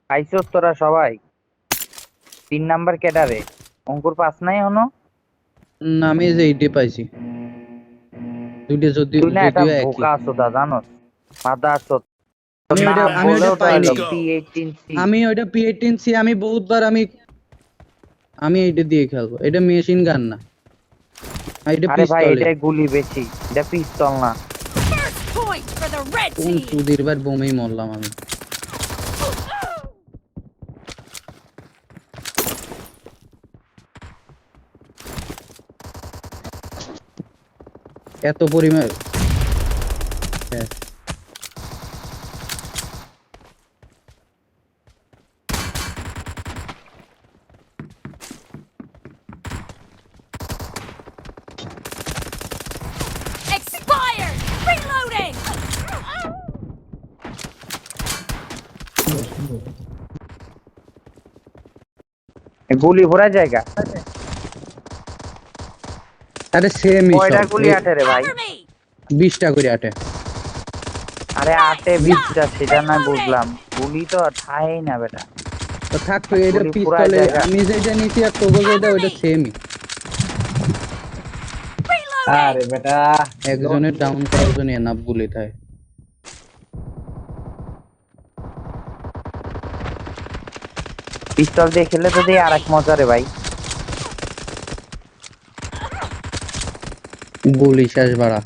আইসো তোরা সবাই 3 নাম্বার ক্যাডারে অঙ্কুর পাস নাই হনো না আমি এই যে এইটা পাইছি দুইটা তুই না একটা যদিও একই বোকা আছো দা জানোস মাথা আছো আমি ওইটা পাইনি P18C আমি ওইটা P18C আমি বহুতবার আমি এইটা দিয়ে খেলবো এটা মেশিন গান না এটা আরে ভাই পিস্তল এটাই গুলি বেশি এটা পিস্তল না কোন চুদির বার বোমেই মরলাম আমি এত পরিমাণ গুলি ভরা জায়গা আরে সেমই কয়টা গুলি আটে রে ভাই 20টা করে আটে আরে আটে 20টা সেটা না বুঝলাম গুলি তো ঠাই না বেটা তো থাক তো এটা গুলি পুরা পিস্তলে জায়গা। আমি যেটা নিছি আর তোগো যেটা ওইটা সেমই আরে বেটা একজনের ডাউন করার জন্য এনাফ গুলি থাকে পিস্তল দিয়ে খেলে তো দিয়ে আরেক মজা রে ভাই গুলি শেষ বাড়া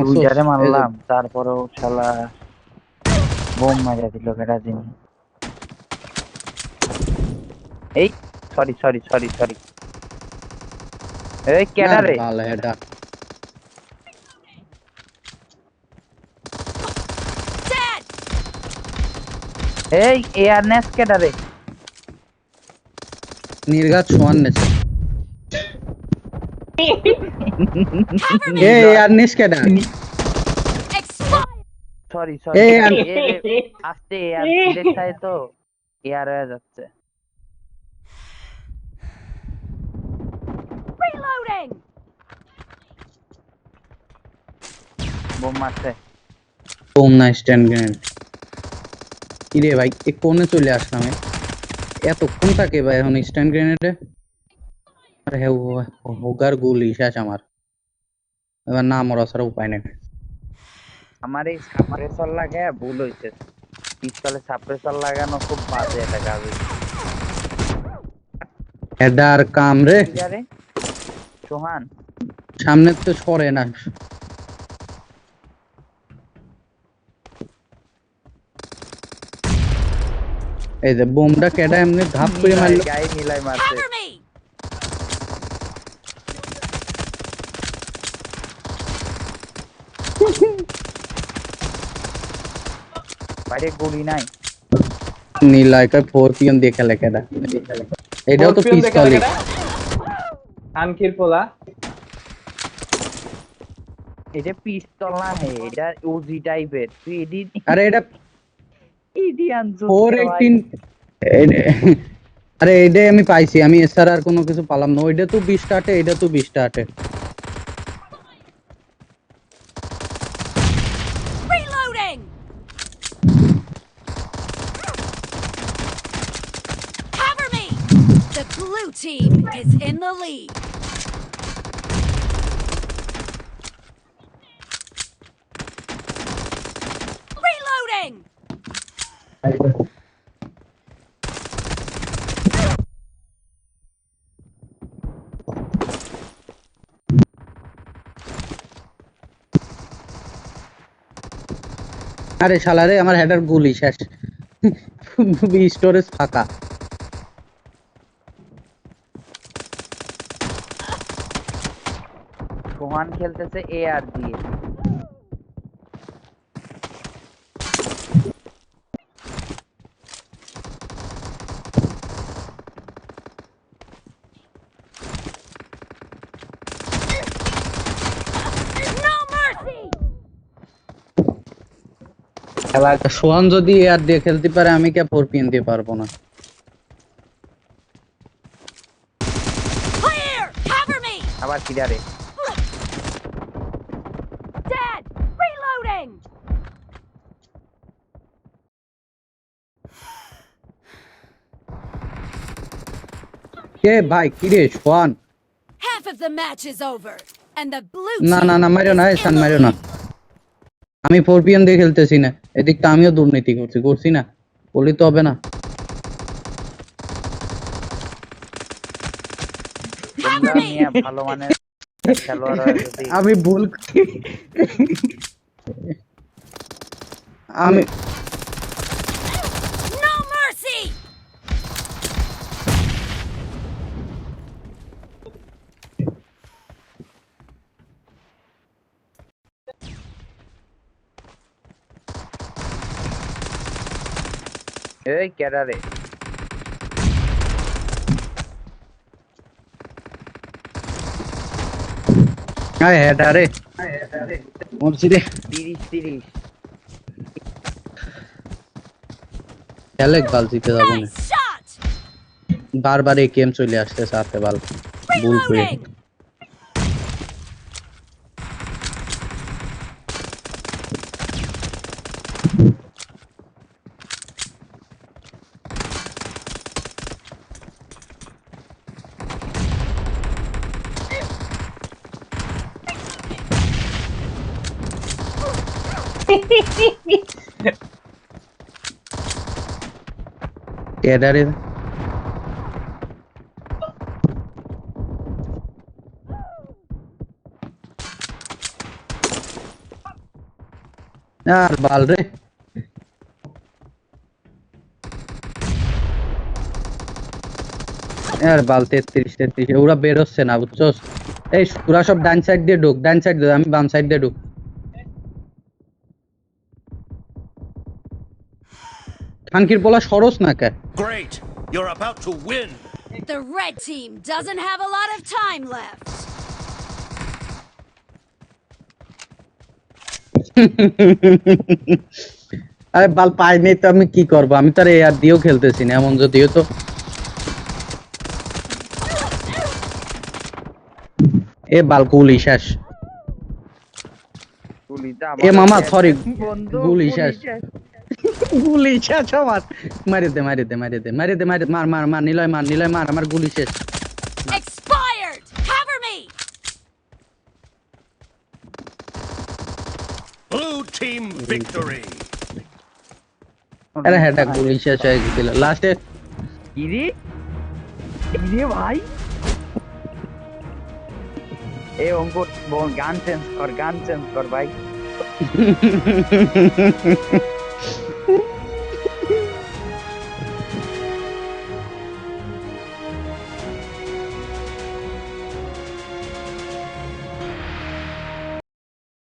দুইটারে মারলাম তারপরেও শালা বোম মারা দিল বেটা জিনি এই সরি সরি সরি সরি এই ক্যাডারে ভালো এটা এই এয়ারনেস ক্যাডারে নির্ঘাত সোয়ান নেছে এ আর নিস্কেডা সরি সরি আস্তে এয়ার দেখায় তো এয়ার হয়ে যাচ্ছে বোম মারছে বোম না স্ট্যান্ড গ্রেনেড কিরে ভাই এ কোণে চলে আসলাম এতক্ষণ থাকে ভাই এখন স্ট্যান্ড গ্রেনেডে আরে হ্যাঁ হোগার গুলি শেষ আমার এবার না মরা ছাড়া উপায় নেই আমার এই সাপ্রেসর লাগায় ভুল হয়েছে পিস্তলে সাপ্রেসর লাগানো খুব বাজে একটা কাজ হেডার কাম রে সোহান সামনে তো সরে না এই যে বোমটা কেডা এমনি ধাপ করে মারলো গায়ে মিলাই মারছে বাইরে গুলি নাই নীলাইকা 4 পিএম দিয়ে খেলে কেডা এটাও তো পিস্তলই আনকির পোলা এটা পিস্তল না হে এটা ওজি টাইপের তুই এডি আরে এটা এডি আনছো 418 আরে এইটাই আমি পাইছি আমি এছাড়া আর কোনো কিছু পালাম না ওইটা তো 20টা আটে এটা তো 20টা আটে The blue team is in the lead. Reloading! আরে শালারে আমার হেডার গুলি শেষ স্টোরেজ ফাঁকা সোহান খেলতেছে এআর দিয়ে No mercy! খেলা সোহান যদি আর দিয়ে খেলতে পারে আমি কে 4 পিন দিয়ে পারবো না। Clear! Cover me! আবার কিদারে Dead! Reloading! কে ভাই কি রে সোহান? Half of the match is over, and the blue না team না না মারিও না, is সান in the মারিও না। lead. আমি 4 পিন দিয়ে খেলতেছি না, এদিকটা আমিও দুর্নীতি করছি না, বলি তো হবে না। তোমরা নিয়ে ভালো মানের খেলোয়াড় যদি আমি ভুল আমি No mercy! এই কেডারে আরে হেডারে মরছি রে। 30 খেলে বাল জিতে যাবো না, Nice shot! বারবার এই গেম চলে আসছে সাথে বাল ভুল করে। Reloading! হেডারে আর বাল রে। আর বাল 33 ওরা বেরোচ্ছে না বুঝছস। এই তোরা সব ডান সাইড দিয়ে ঢুক, ডান সাইড দিয়ে, আমি বাম সাইড দিয়ে ঢুক। খানকির পোলা সরস না কে? Great! You're about to win! The red team doesn't have a lot of time left. আরে বাল পাইনি তো আমি কি করবো, আমি তো আর এয়ার দিয়েও খেলতেছি না, এমন যদিও তো এ বাল গুলি শেষ। গুলিটা এ মামা আমাদের সরি, বন্ধু গুলি শেষ, গুলি শেষ আমার। মারি দে মার মার মার নিলয় মার, আমার গুলি শেষ। Expired! Cover me! Blue team victory! আরে হেডা গুলি শেষ হয়ে গেছিল লাস্টে। কিরে কিরে ভাই এ অঙ্কুর গান চেঞ্জ কর ভাই